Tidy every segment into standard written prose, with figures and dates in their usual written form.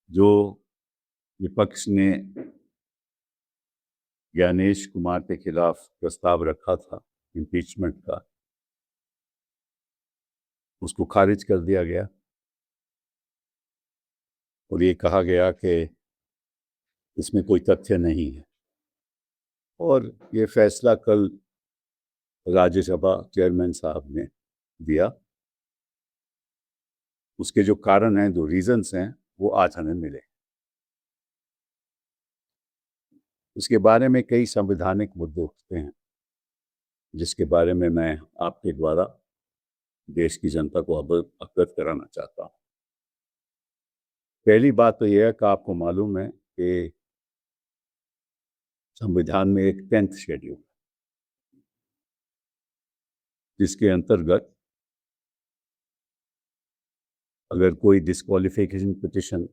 जो विपक्ष ने ज्ञानेश कुमार के खिलाफ प्रस्ताव रखा था इम्पीचमेंट का, उसको खारिज कर दिया गया और ये कहा गया कि इसमें कोई तथ्य नहीं है। और ये फैसला कल राज्यसभा चेयरमैन साहब ने दिया। उसके जो कारण हैं, जो रीजंस हैं, वो आज हमें मिले। उसके बारे में कई संवैधानिक मुद्दे उठते हैं, जिसके बारे में मैं आपके द्वारा देश की जनता को अवगत कराना चाहता हूँ। पहली बात तो यह है कि आपको मालूम है कि संविधान में एक 10th शेड्यूल, जिसके अंतर्गत अगर कोई डिस्क्वालिफिकेशन पिटिशन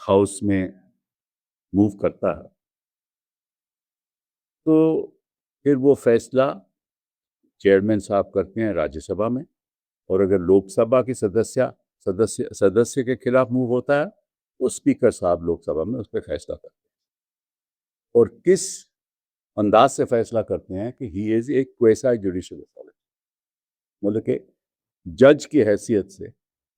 हाउस में मूव करता है तो फिर वो फैसला चेयरमैन साहब करते हैं राज्यसभा में, और अगर लोकसभा की सदस्य के खिलाफ मूव होता है तो स्पीकर साहब लोकसभा में उस पर फैसला करते हैं। और किस अंदाज से फैसला करते हैं कि he is a quasi judicial authority, मतलब कि जज की हैसियत से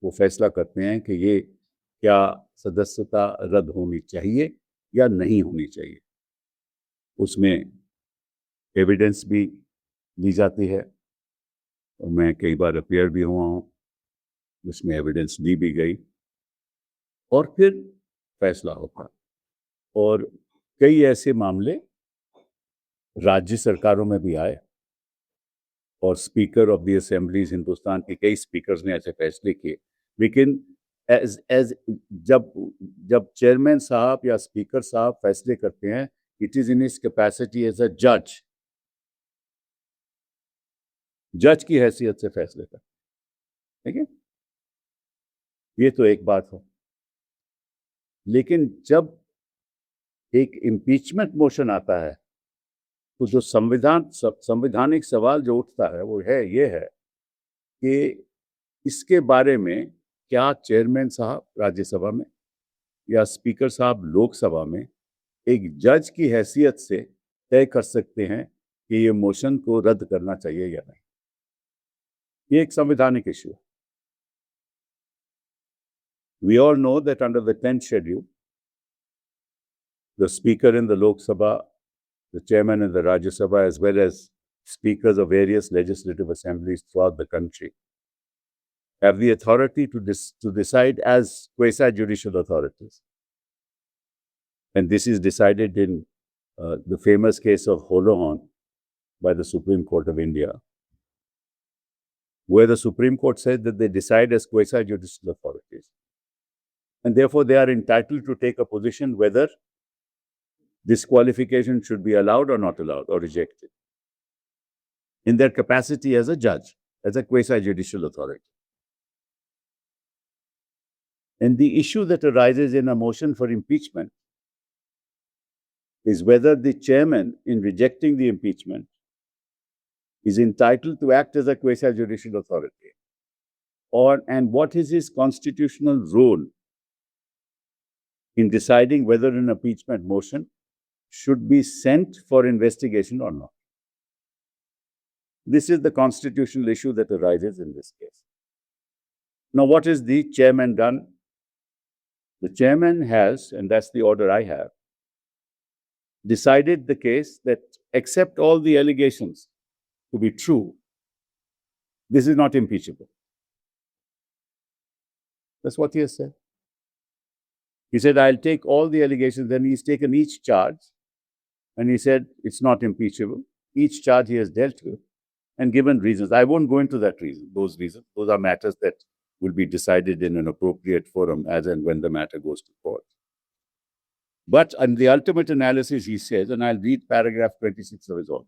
वो फैसला करते हैं कि ये क्या सदस्यता रद्द होनी चाहिए या नहीं होनी चाहिए। उसमें एविडेंस भी ली जाती है, और मैं कई बार अपियर भी हुआ हूँ, उसमें एविडेंस ली भी गई और फिर फैसला होता। और कई ऐसे मामले राज्य सरकारों में भी आए और speaker of the assemblies, Hindustan के कई स्पीकर्स ने ऐसे फैसले किए। लेकिन एज जब चेयरमैन साहब या स्पीकर साहब फैसले करते हैं, it is in his capacity as a जज की हैसियत से फैसले करते हैं। ठीक है, ये तो एक बात हो। लेकिन जब एक इम्पीचमेंट मोशन आता है तो जो संवैधानिक सवाल जो उठता है वो ये है कि इसके बारे में क्या चेयरमैन साहब राज्यसभा में या स्पीकर साहब लोकसभा में एक जज की हैसियत से तय कर सकते हैं कि ये मोशन को रद्द करना चाहिए या नहीं। ये एक संवैधानिक इश्यू है। We all know that under the 10th schedule, the speaker in the Lok Sabha, the chairman in the Rajya Sabha, as well as speakers of various legislative assemblies throughout the country, have the authority to decide as quasi-judicial authorities. And this is decided in the famous case of Holohan by the Supreme Court of India, where the Supreme Court said that they decide as quasi-judicial authorities. And therefore, they are entitled to take a position whether disqualification should be allowed or not allowed or rejected in their capacity as a judge, as a quasi-judicial authority. And the issue that arises in a motion for impeachment is whether the chairman, in rejecting the impeachment, is entitled to act as a quasi-judicial authority, and what is his constitutional role in deciding whether an impeachment motion should be sent for investigation or not. This is the constitutional issue that arises in this case. Now, what has the chairman done? The chairman has, and that's the order I have, decided the case that accept all the allegations to be true, this is not impeachable. That's what he has said. He said, I'll take all the allegations. Then he's taken each charge and he said, it's not impeachable. Each charge he has dealt with and given reasons. I won't go into those reasons. Those are matters that will be decided in an appropriate forum as and when the matter goes to court. But in the ultimate analysis, he says, and I'll read paragraph 26 of his order.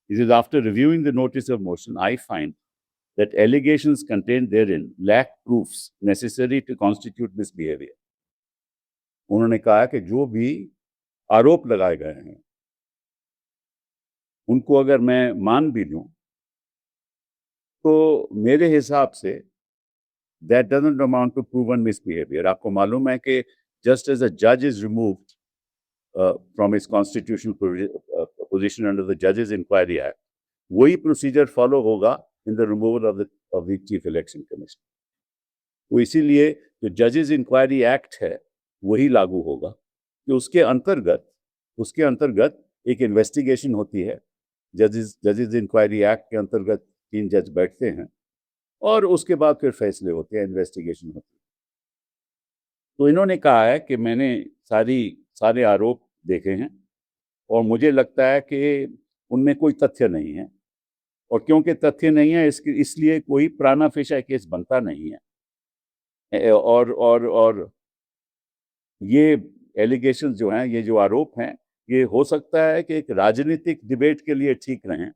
He says, after reviewing the notice of motion, I find that allegations contained therein lack proofs necessary to constitute misbehavior. उन्होंने कहा कि जो भी आरोप लगाए गए हैं उनको अगर मैं मान भी लूं तो मेरे हिसाब से that doesn't amount to proven misbehavior. आपको मालूम है कि just as a judge is removed from his constitutional position under the Judges Inquiry Act, वही procedure follow होगा in the removal of the Chief Election Commissioner. तो इसीलिए जो Judges Inquiry Act है वही लागू होगा कि उसके अंतर्गत एक इन्वेस्टिगेशन होती है. जजेस इंक्वायरी एक्ट के अंतर्गत 3 जज बैठते हैं और उसके बाद फिर फैसले होते हैं, इन्वेस्टिगेशन होती है. तो इन्होंने कहा है कि मैंने सारे आरोप देखे हैं और मुझे लगता है कि उनमें कोई तथ्य नहीं है, और क्योंकि तथ्य नहीं है इसलिए कोई प्राणा फेशा केस बनता नहीं है. और ये एलिगेशंस जो हैं, ये जो आरोप हैं, ये हो सकता है कि एक राजनीतिक डिबेट के लिए ठीक रहें,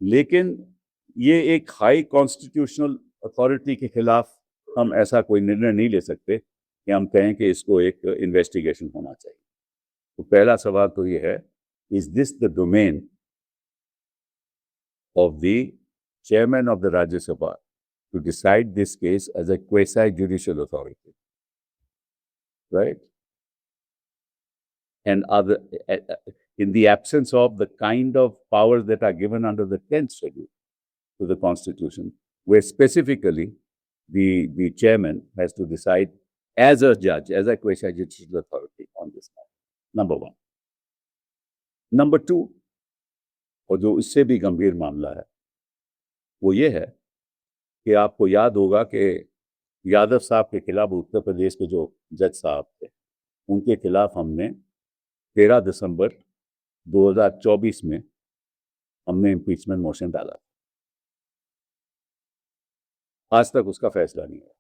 लेकिन ये एक हाई कॉन्स्टिट्यूशनल अथॉरिटी के खिलाफ हम ऐसा कोई निर्णय नहीं ले सकते कि हम कहें कि इसको एक इन्वेस्टिगेशन होना चाहिए. तो पहला सवाल तो ये है, is this the domain of the chairman of the Rajya Sabha to decide this case as a quasi-judicial authority, right? And in the absence of the kind of powers that are given under the 10th schedule to the Constitution, where specifically the chairman has to decide as a judge, as a quasi-judicial authority on this matter. Number one. Number two, और जो इससे भी गंभीर मामला है, वो ये है कि आपको याद होगा कि यादव साहब के खिलाफ उत्तर प्रदेश के जो जज साहब थे, उनके खिलाफ हमने 13 दिसंबर 2024 में हमने इम्पीचमेंट मोशन डाला. आज तक उसका फैसला नहीं हुआ.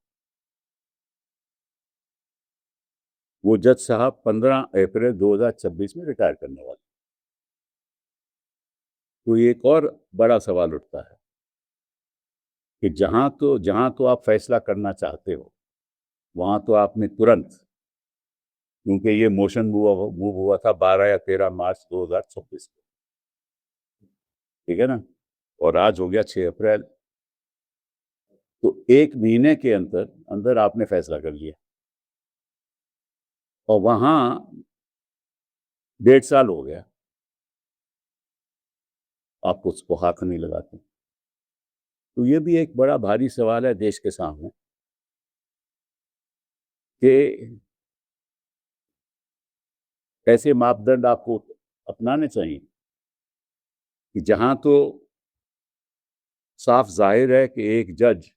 वो जज साहब 15 अप्रैल 2026 में रिटायर करने वाले. तो एक और बड़ा सवाल उठता है कि जहां तो आप फैसला करना चाहते हो, वहां तो आपने तुरंत, क्योंकि ये मोशन मूव हुआ था 12 या 13 मार्च 2024 को, ठीक है ना, और आज हो गया 6 अप्रैल. तो 1 महीने के अंदर आपने फैसला कर लिया, और वहां 1.5 साल हो गया, आप उसको हाथ नहीं लगाते. तो ये भी एक बड़ा भारी सवाल है देश के सामने कि ऐसे मापदंड आपको अपनाने चाहिए कि जहां तो साफ जाहिर है कि एक जज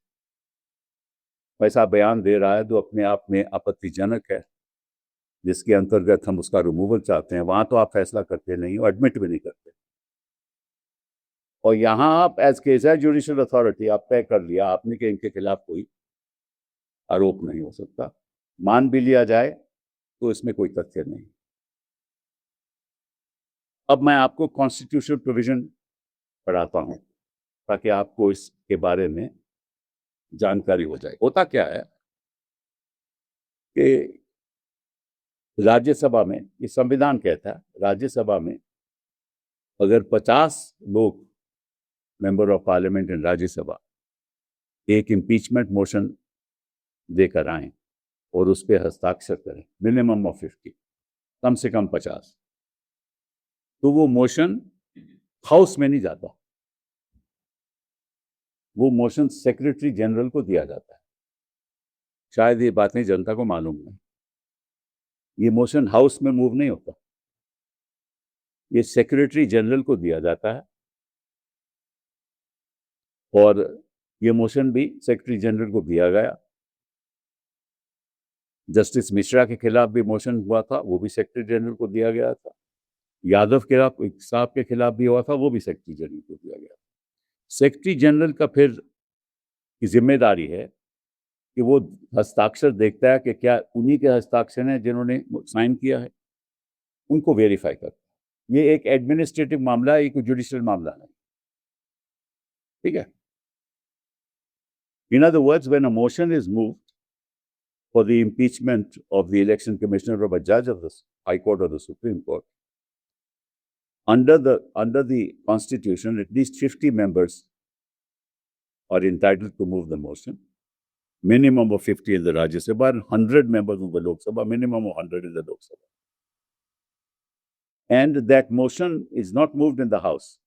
ऐसा बयान दे रहा है जो अपने आप में आपत्तिजनक है, जिसके अंतर्गत हम उसका रिमूवल चाहते हैं, वहां तो आप फैसला करते नहीं हो, एडमिट भी नहीं करते. और यहाँ आप एज क्वासी जुडिशियल अथॉरिटी आप तय कर लिया आपने कि इनके खिलाफ कोई आरोप नहीं हो सकता. मान भी लिया जाए तो इसमें कोई तथ्य नहीं. अब मैं आपको कॉन्स्टिट्यूशनल प्रोविजन पढ़ाता हूँ ताकि आपको इसके बारे में जानकारी हो जाए. होता क्या है कि राज्यसभा में, ये संविधान कहता है, राज्यसभा में अगर 50 लोग member of parliament in Rajya Sabha एक इम्पीचमेंट मोशन देकर आए और उस पर हस्ताक्षर करें, मिनिमम ऑफ 50, कम से कम 50, तो वो मोशन हाउस में नहीं जाता, वो मोशन सेक्रेटरी जनरल को दिया जाता है. शायद ये बातें जनता को मालूम नहीं. ये मोशन हाउस में मूव नहीं होता, ये सेक्रेटरी जनरल को दिया जाता है, और ये मोशन भी सेक्रेटरी जनरल को दिया गया. जस्टिस मिश्रा के खिलाफ भी मोशन हुआ था, वो भी सेक्रेटरी जनरल को दिया गया था. यादव के साहब के खिलाफ भी हुआ था, वो भी सेक्रेटरी जनरल को दिया गया. सेक्रेटरी जनरल का फिर की जिम्मेदारी है कि वो हस्ताक्षर देखता है कि क्या उन्हीं के हस्ताक्षर हैं जिन्होंने साइन किया है, उनको वेरीफाई करता है. ये एक एडमिनिस्ट्रेटिव मामला है, एक जुडिशियल मामला नहीं, ठीक है. In other words, when a motion is moved for the impeachment of the election commissioner or a judge of the High Court or the Supreme Court, under the Constitution, at least 50 members are entitled to move the motion. minimum of 50 in the Rajya Sabha and 100 members of the Lok Sabha, minimum of 100 in the Lok Sabha. And that motion is not moved in the House.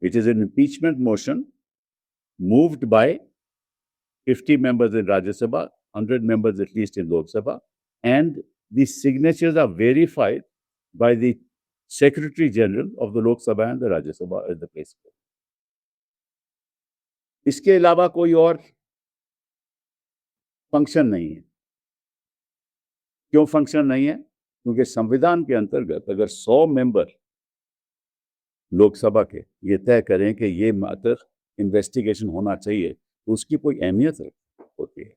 It is an impeachment motion moved by 50 members in Rajya Sabha, 100 members at least in Lok Sabha, and the signatures are verified by the Secretary General of the Lok Sabha and the Rajya Sabha as the place. इसके अलावा कोई और function नहीं है। क्यों function नहीं है? क्योंकि संविधान के अंतर्गत अगर 100 मेंबर लोकसभा के ये तय करें कि ये मैटर इन्वेस्टिगेशन होना चाहिए, तो उसकी कोई अहमियत होती है।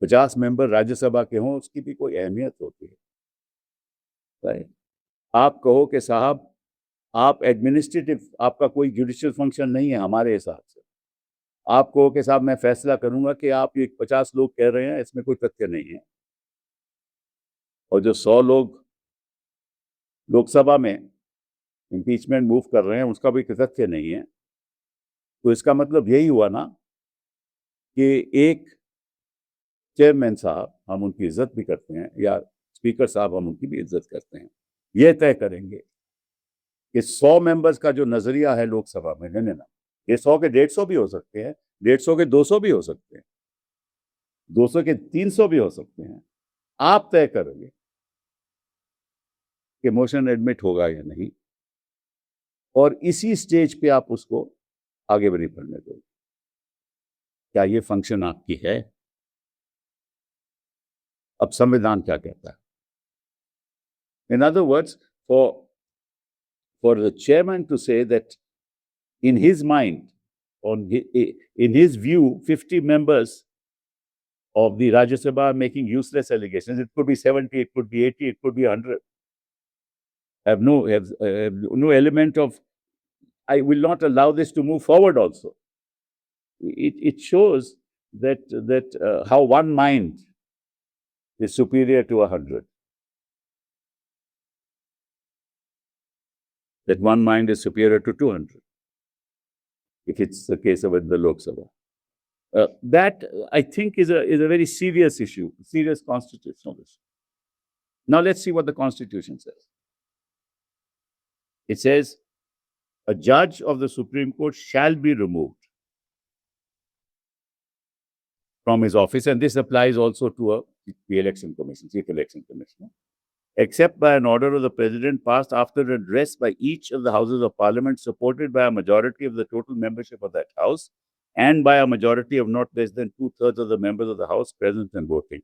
50 मेंबर राज्यसभा के हों, उसकी भी कोई अहमियत होती है। आप कहो कि साहब आप एडमिनिस्ट्रेटिव, आपका कोई जुडिशियल फंक्शन नहीं है हमारे हिसाब से। आप कहो कि साहब मैं फैसला करूंगा कि आप ये 50 लोग कह रहे हैं इसमें कोई तथ्य नहीं है, और जो 100 लोग लोकसभा में इम्पीचमेंट मूव कर रहे हैं उसका भी तथ्य नहीं है, तो इसका मतलब यही हुआ ना कि एक चेयरमैन साहब, हम उनकी इज्जत भी करते हैं, या स्पीकर साहब हम उनकी भी इज्जत करते हैं, ये तय करेंगे कि 100 मेंबर्स का जो नजरिया है लोकसभा में, नहीं ना, ये 100 के 150 भी हो सकते हैं, 150 के 200 भी हो सकते हैं, 200 के 300 भी हो सकते हैं। आप तय करेंगे कि मोशन एडमिट होगा या नहीं, और इसी स्टेज पे आप उसको आगे भी नहीं बढ़ने दोगे। क्या ये फंक्शन आपकी है? अब संविधान क्या कहता है? In other words, for the chairman to say that in his mind, in his view, 50 members of the Rajya Sabha are making useless allegations. It could be 70, it could be 80, it could be 100. Have no element of, I will not allow this to move forward also. It shows that how one mind is superior to 100. That one mind is superior to 200, if it's the case of the Lok Sabha. That, I think, is a very serious issue, serious constitutional issue. Now let's see what the Constitution says. It says, a judge of the Supreme Court shall be removed from his office, and this applies also to the Election Commission, Chief Election Commissioner, except by an order of the President passed after address by each of the Houses of Parliament, supported by a majority of the total membership of that House, and by a majority of not less than 2/3 of the members of the House present and voting,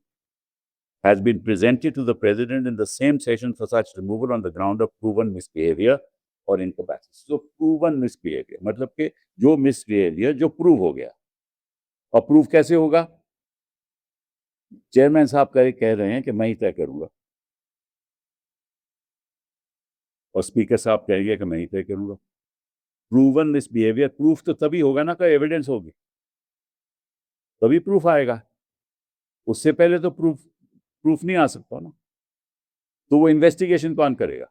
has been presented to the President in the same session for such removal on the ground of proven misbehavior or incapacity. So, proven misbehavior, मतलब कि जो misbehavior जो prove हो गया, और prove कैसे होगा? Chairman साहब कह रहे हैं कि मैं ही तय करूंगा, और स्पीकर साहब कहेंगे कि मैं ही तय करूंगा। प्रूवन मिसबिहेवियर, प्रूफ तो तभी होगा ना कि एविडेंस होगी, तभी प्रूफ आएगा। उससे पहले तो प्रूफ नहीं आ सकता ना। तो वो इन्वेस्टिगेशन कौन करेगा?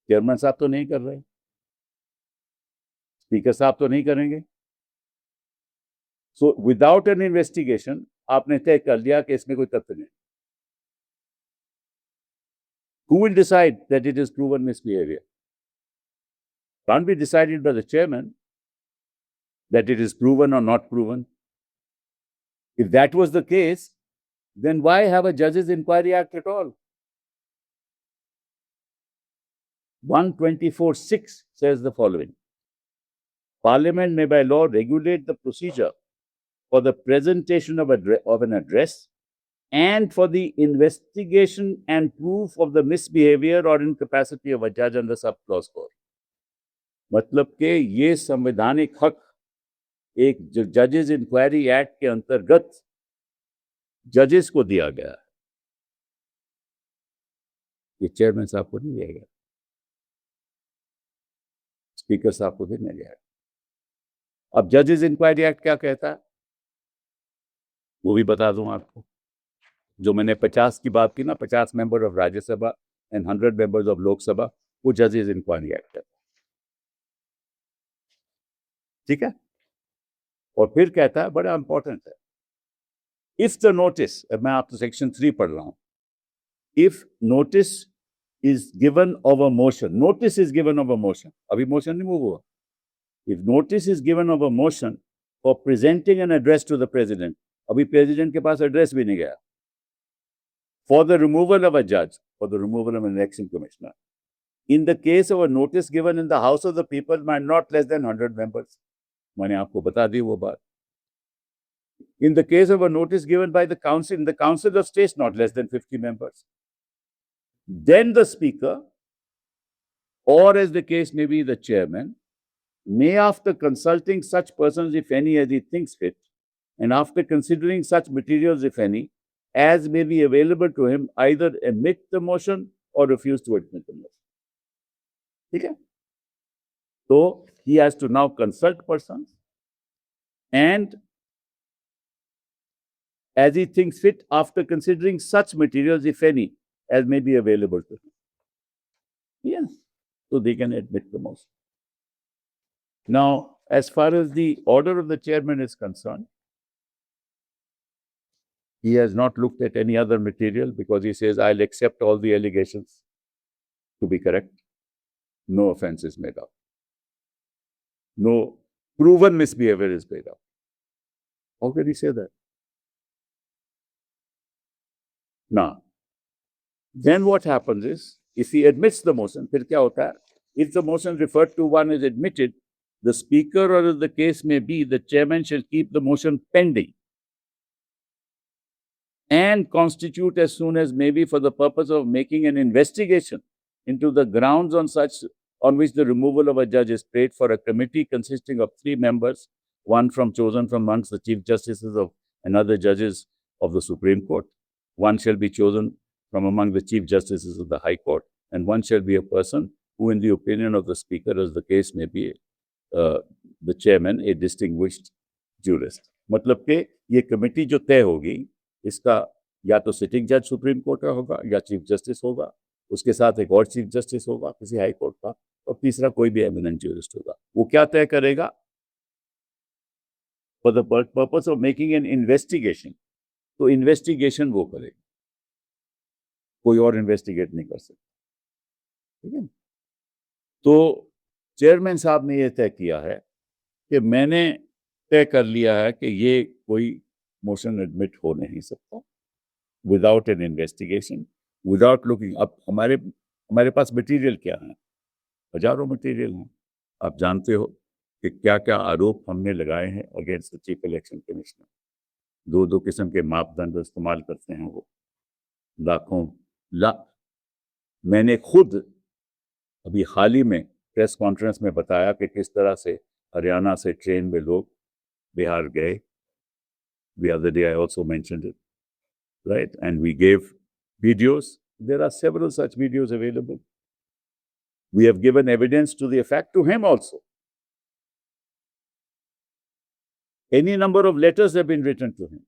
चेयरमैन साहब तो नहीं कर रहे, स्पीकर साहब तो नहीं करेंगे। सो विदाउट एन इन्वेस्टिगेशन आपने तय कर लिया कि इसमें कोई तथ्य नहीं। Who will decide that it is proven misbehavior? Can't be decided by the chairman that it is proven or not proven. If that was the case, then why have a Judges Inquiry Act at all? 124(6) says the following: Parliament may by law regulate the procedure for the presentation of an address and for the investigation and proof of the misbehavior or incapacity of a judge under subclause 4. मतलब कि ये संवैधानिक हक एक जजेस inquiry act के अंतर्गत जजेस को दिया गया है, ये चेयरमैन साहब को नहीं दिया गया, स्पीकर साहब को भी नहीं दिया गया। अब जजेस इंक्वायरी एक्ट क्या कहता है वो भी बता दूं आपको। जो मैंने 50 की बात की ना, 50 member of Rajya Sabha and 100 members of Lok Sabha, वो जजेस इंक्वायरी एक्ट है, ठीक है। और फिर कहता है, बड़ा इंपॉर्टेंट है, इफ द नोटिस, मैं आपको सेक्शन 3 पढ़ रहा हूं, if notice is given of a motion, notice is given of a motion, अभी मोशन नहीं मूव हुआ, if notice is given of a motion for presenting an address to the president, अभी president के पास address भी नहीं गया, for the removal of a जज, for the removal of an election commissioner, in the case of a notice given in the House of the People by not less than 100 members, मैंने आपको बता दी वो बात. In the case of a notice given by the council, in the Council of States, not less than 50 members, then the speaker, or as the case may be, the chairman, may, after consulting such persons, if any, as he thinks fit, and after considering such materials, if any, as may be available to him, either admit the motion or refuse to admit the motion. ठीक है, तो he has to now consult persons and as he thinks fit, after considering such materials, if any, as may be available to him. Yes, so they can admit the motion. Now, as far as the order of the chairman is concerned, he has not looked at any other material because he says, I'll accept all the allegations to be correct. No offense is made out. No proven misbehavior is made out. How can he say that? Now, then what happens is, if he admits the motion, फिर क्या होता है? If the motion referred to one is admitted, the speaker, or as the case may be, the chairman shall keep the motion pending and constitute as soon as may be for the purpose of making an investigation into the grounds on which the removal of a judge is paid, for a committee consisting of 3 members, one chosen from amongst the chief justices of and other judges of the Supreme Court, one shall be chosen from among the chief justices of the High Court, and one shall be a person who, in the opinion of the speaker, as the case may be, the chairman, a distinguished jurist. मतलब कि ये committee जो तय होगी, इसका या तो sitting जज सुप्रीम कोर्ट का होगा या चीफ जस्टिस होगा, उसके साथ एक और चीफ जस्टिस होगा किसी हाई कोर्ट का, और तीसरा कोई भी एमिनेंट ज्यूरिस्ट होगा. वो क्या तय करेगा? For the purpose of making an investigation. तो इन्वेस्टिगेशन वो करेगा, कोई और इन्वेस्टिगेट नहीं कर सकता. ठीक है. तो चेयरमैन साहब ने ये तय किया है कि मैंने तय कर लिया है कि ये कोई मोशन एडमिट हो नहीं सकता without an investigation, without looking. अब हमारे पास मटेरियल क्या है? हजारों मटेरियल हैं. आप जानते हो कि क्या क्या आरोप हमने लगाए हैं against the chief election commissioner. 2 किस्म के मापदंड इस्तेमाल करते हैं वो, मैंने खुद अभी हाल ही में प्रेस कॉन्फ्रेंस में बताया कि किस तरह से हरियाणा से ट्रेन में लोग बिहार गए. The other day I also mentioned it, right? And we gave videos. There are several such videos available. We have given evidence to the effect to him also. Any number of letters have been written to him,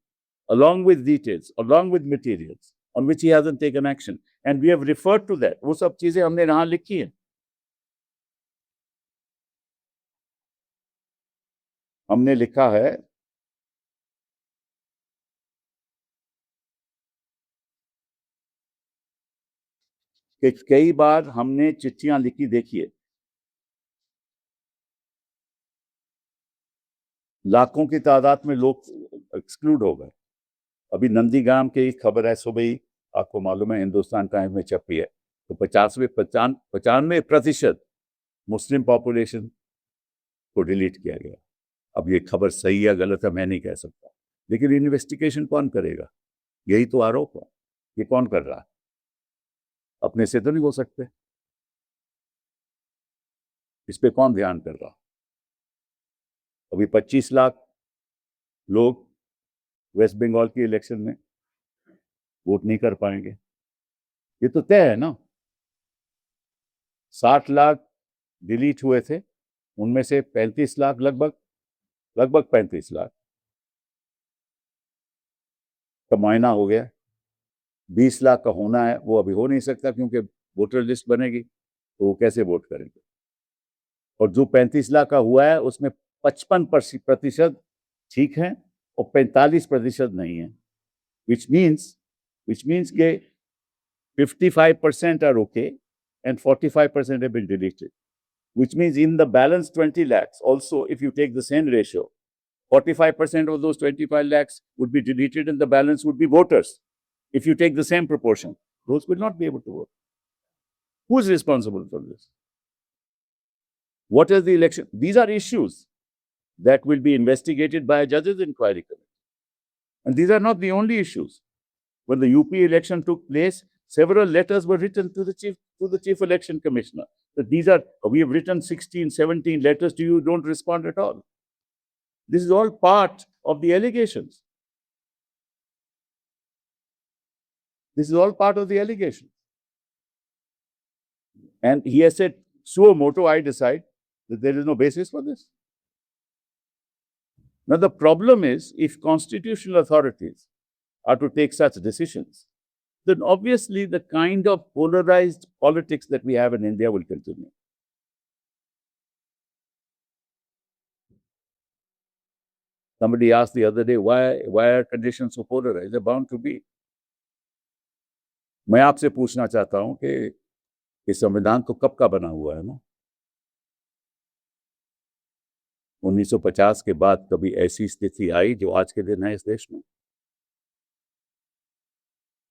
along with details, along with materials, on which he hasn't taken action. And we have referred to that. वो सब चीजें हमने यहाँ लिखी हैं. हमने लिखा है कि कई बार हमने चिट्ठियां लिखी, देखिए, लाखों की तादाद में लोग एक्सक्लूड हो गए. अभी नंदीग्राम की खबर है, सुबह ही आपको मालूम है हिंदुस्तान टाइम्स में छपी है. तो 95% मुस्लिम पॉपुलेशन को डिलीट किया गया. अब ये खबर सही या गलत है मैं नहीं कह सकता, लेकिन इन्वेस्टिगेशन कौन करेगा? यही तो आरोप है. ये कौन कर रहा है? अपने से तो नहीं हो सकते. इस पे कौन ध्यान कर रहा? अभी 25 लाख लोग वेस्ट बंगाल की इलेक्शन में वोट नहीं कर पाएंगे. ये तो तय है ना. 60 लाख डिलीट हुए थे, उनमें से 35 लाख, लगभग 35 लाख का मुआयना हो गया. 20 लाख का होना है, वो अभी हो नहीं सकता क्योंकि वोटर लिस्ट बनेगी, तो वो कैसे वोट करेंगे. और जो 35 लाख का हुआ है उसमें 55% ठीक है, और 45% नहीं है, which means के 55% are okay and 45% have been deleted, which means in the balance 20 lakhs also, if you take the same ratio, 45% of those 25 lakhs would be deleted and the balance would be voters. If you take the same proportion, those will not be able to vote. Who is responsible for this? What is the election? These are issues that will be investigated by a judges' inquiry committee. And these are not the only issues. When the UP election took place, several letters were written to the chief election commissioner. That we have written 16, 17 letters to you, don't respond at all. This is all part of the allegations. This is all part of the allegations. And he has said, suo motu, I decide that there is no basis for this. Now, the problem is, if constitutional authorities are to take such decisions, then obviously the kind of polarized politics that we have in India will continue. Somebody asked the other day, why are conditions so polarized? They're bound to be. मैं आपसे पूछना चाहता हूं कि ये संविधान तो कब का बना हुआ है ना? 1950 के बाद कभी ऐसी स्थिति आई जो आज के दिन है इस देश में?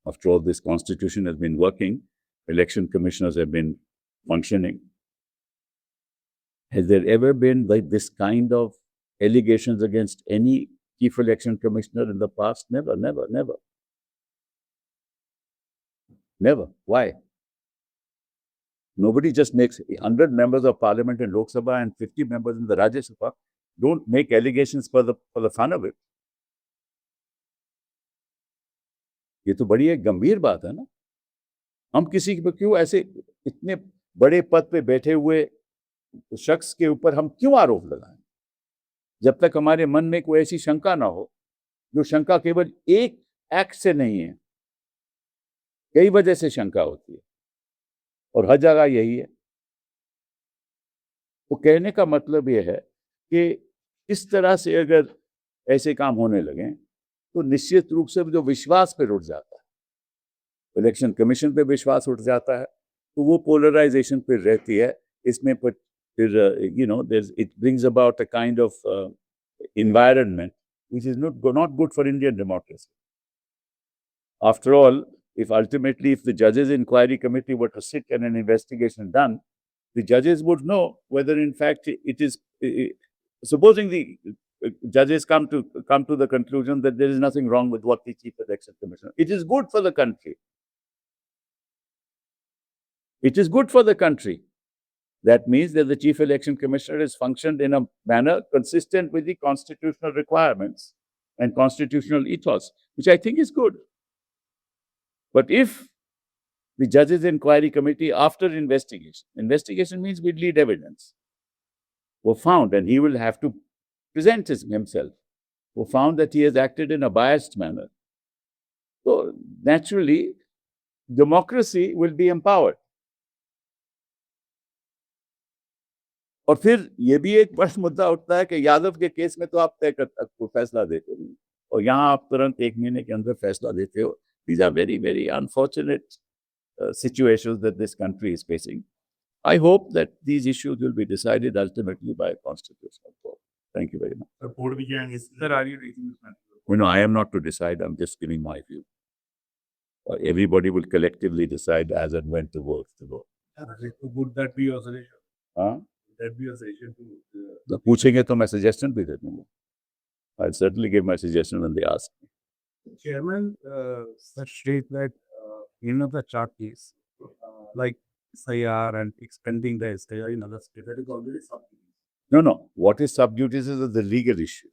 After all, this constitution has been working, election commissioners have been functioning. Has there ever been like this kind of allegations against any chief election commissioner in the past? Never, never, never. Never. Why? Nobody just makes 100 members of parliament in Lok Sabha and 50 members in the Rajya Sabha don't make allegations for the fun of it. ये तो बड़ी एक गंभीर बात है ना. हम किसी पे क्यों ऐसे इतने बड़े पद पे बैठे हुए शख्स के ऊपर हम क्यों आरोप लगाएं, जब तक हमारे मन में कोई ऐसी शंका ना हो, जो शंका केवल एक एक्ट से नहीं है, कई वजह से शंका होती है और हर जगह यही है. तो कहने का मतलब यह है कि इस तरह से अगर ऐसे काम होने लगे तो निश्चित रूप से जो विश्वास पे उठ जाता है, इलेक्शन कमीशन पे विश्वास उठ जाता है, तो वो पोलराइजेशन पे रहती है. इसमें फिर it brings about a kind of environment which is not good for Indian democracy. After all, if the judges' inquiry committee were to sit and an investigation done, the judges would know whether in fact it is, supposing the judges come to the conclusion that there is nothing wrong with what the chief election commissioner, it is good for the country. It is good for the country. That means that the chief election commissioner has functioned in a manner consistent with the constitutional requirements and constitutional ethos, which I think is good. But if the judges' inquiry committee, after investigation means we lead evidence, were found, and he will have to present himself, were found that he has acted in a biased manner, so naturally democracy will be empowered. और फिर ये भी एक बड़ा मुद्दा उठता है कि यादव के केस में तो आप फैसला देते हो और यहाँ आप तुरंत 1 महीने के अंदर फैसला देते हो. These are very, very unfortunate situations that this country is facing. I hope that these issues will be decided ultimately by a constitutional court. Thank you very much. Sir, are you raising this matter? No, I am not to decide. I'm just giving my view. Everybody will collectively decide as and when to vote. Would that be your suggestion? हाँ? Would that be your suggestion तो पूछेंगे तो मैं suggestion भी दे दूँगा. I'll certainly give my suggestion when they ask me. Chairman, state that the chart case, like SIR and expanding the SIR in other states, that is already sub-judice. No. What is sub-judice is the legal issues.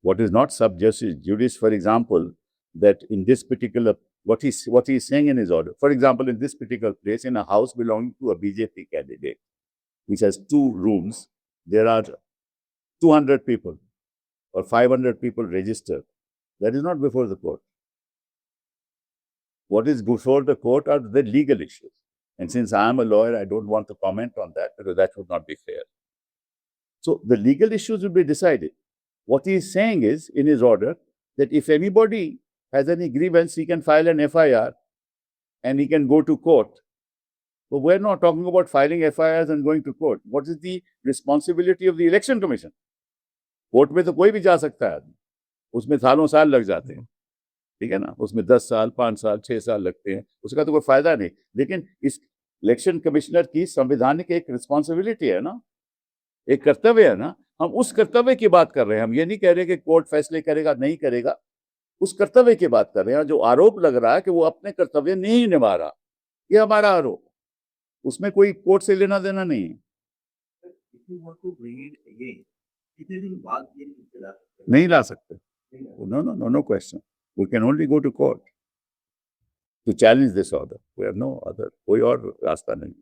What is not sub-judice, for example, that in this particular, what he is saying in his order, for example, in this particular place, in a house belonging to a BJP candidate, which has 2 rooms, there are 200 people or 500 people registered. That is not before the court. What is before the court are the legal issues. And since I am a lawyer, I don't want to comment on that because that would not be fair. So the legal issues will be decided. what he is saying is, in his order, that if anybody has any grievance, he can file an FIR and he can go to court. But we're not talking about filing FIRs and going to court. What is the responsibility of the Election Commission? Court में तो कोई भी जा सकता है आदमी, उसमें सालों साल लग जाते हैं, ठीक है ना, उसमें 10 साल 5 साल 6 साल लगते हैं, उसका तो कोई फायदा नहीं। लेकिन इस इलेक्शन कमिश्नर की संवैधानिक एक रिस्पॉन्सिबिलिटी है ना, एक कर्तव्य है ना, हम उस कर्तव्य की बात कर रहे हैं। हम ये नहीं कह रहे कि कोर्ट फैसले करेगा नहीं करेगा, उस कर्तव्य की बात कर रहे हैं। जो आरोप लग रहा है कि वो अपने कर्तव्य नहीं निभा रहा, ये हमारा आरोप, उसमें कोई कोर्ट से लेना देना नहीं है। नहीं ला सकते, no question. We can only go to court to challenge this order. We have no other, कोई और रास्ता नहीं।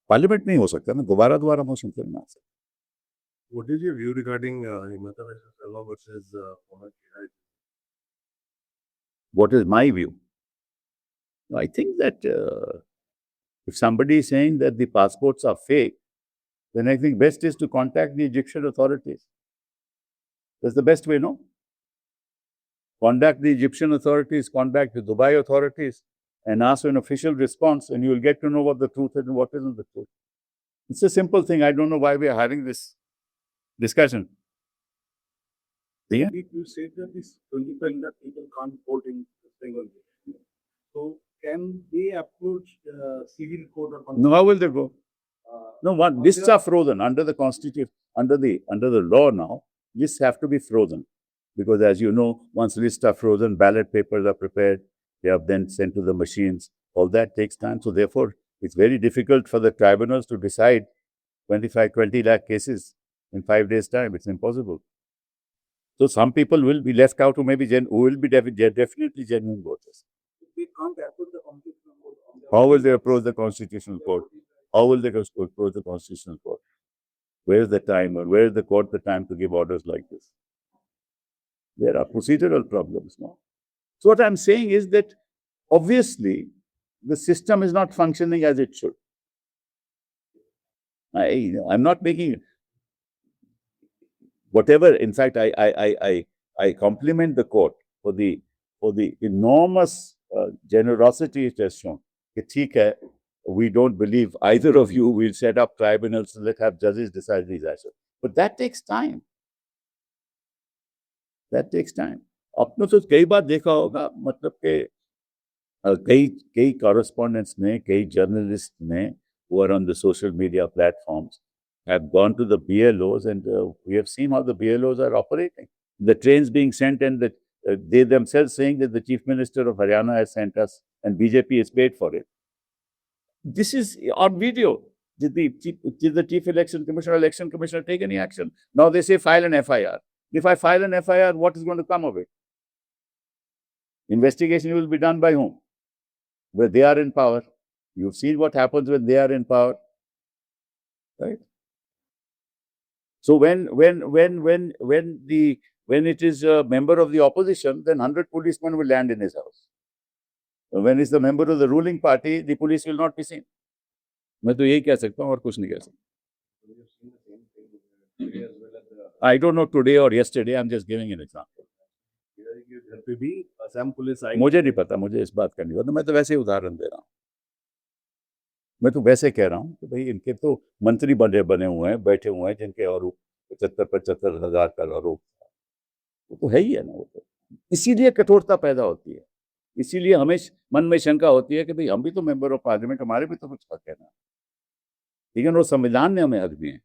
पार्लियामेंट नहीं हो सकता ना, दोबारा मोशन करना। What is your view regarding Himanta Biswa Sarma versus Mohammed Jihad? What is my view? I think that if somebody is saying that the passports are fake, then I think best is to contact the Egyptian authorities. That's the best way, no? Contact the Egyptian authorities, contact the Dubai authorities, and ask for an official response, and you will get to know what the truth is and what isn't the truth. It's a simple thing. I don't know why we are having this discussion. Yeah? You said that this 25 lakh people can't vote in single day. So can they approach civil court or? No, how will they go? No, one lists are frozen under the constitution, under the law now. Lists have to be frozen because, as you know, once lists are frozen, ballot papers are prepared. They are then sent to the machines. All that takes time. So therefore, it's very difficult for the tribunals to decide 20 lakh cases in 5 days' time. It's impossible. So some people will be left out who may be who will be definitely genuine voters. They can't approach the constitutional court. How will they approach the constitutional court? How will they approach the constitutional court? Where is the time, or where is the court the time to give orders like this? There are procedural problems now. So what I'm saying is that obviously the system is not functioning as it should. I'm not making whatever. In fact, I compliment the court for the enormous generosity it has shown. We don't believe either of you. We'll set up tribunals and let have judges decide these issues. But that takes time. That takes time. आपने तो कई बार देखा होगा, मतलब के कई correspondents ने, कई journalists ने, who are on the social media platforms, have gone to the BLOs, and we have seen how the BLOs are operating. The trains being sent, and they themselves saying that the Chief Minister of Haryana has sent us, and BJP is paid for it. This is on video. Did the Chief Election Commissioner take any action? Now they say file an FIR. If I file an FIR, what is going to come of it? Investigation will be done by whom? Where they are in power. You've seen what happens when they are in power, right? So when it is a member of the opposition, then 100 policemen will land in his house. When it's the member of the ruling party, the police will not be seen. मैं तो यही कह सकता हूँ और कुछ नहीं कह सकता. I don't know today or yesterday. I'm just giving an example. मुझे नहीं पता, मुझे इस बात का नहीं पता. मैं तो वैसे ही उदाहरण दे रहा हूँ. मैं तो वैसे कह रहा हूँ कि भाई इनके तो मंत्री बने हुए हैं, बैठे हुए हैं, जिनके आरोप 75 हज़ार का आरोप, वो तो है ही है ना. वो तो इसीलिए कठोरता पैदा होती है. इसीलिए हमें मन में शंका होती है कि भाई हम भी तो मेंबर ऑफ पार्लियामेंट, हमारे भी तो कुछ हक है ना. लेकिन वो संविधान ने हमें हक दिए हैं.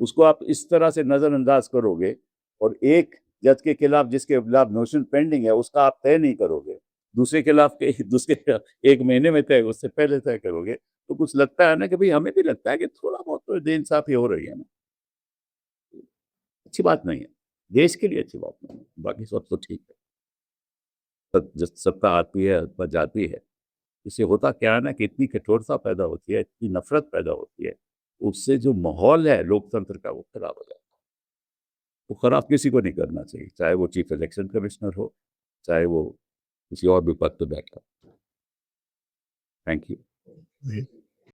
उसको आप इस तरह से नज़रअंदाज करोगे और एक जज के खिलाफ, जिसके खिलाफ मोशन पेंडिंग है, उसका आप तय नहीं करोगे, दूसरे खिलाफ दूसरे 1 महीने में तय, उससे पहले तय करोगे, तो कुछ लगता है ना कि भाई हमें भी लगता है कि थोड़ा बहुत तो बेइंसाफी हो रही है ना. अच्छी बात नहीं है, देश के लिए अच्छी बात नहीं है. बाकी सब तो ठीक है. सत्ता आती है, सत्ता जाती है. इससे होता क्या है ना कि इतनी कठोरता पैदा होती है, इतनी नफरत पैदा होती है, उससे जो माहौल है लोकतंत्र का वो खराब हो जाता है. वो खराब किसी को नहीं करना चाहिए, चाहे वो चीफ इलेक्शन कमिश्नर हो, चाहे वो किसी और भी पद पर बैठा. Thank you.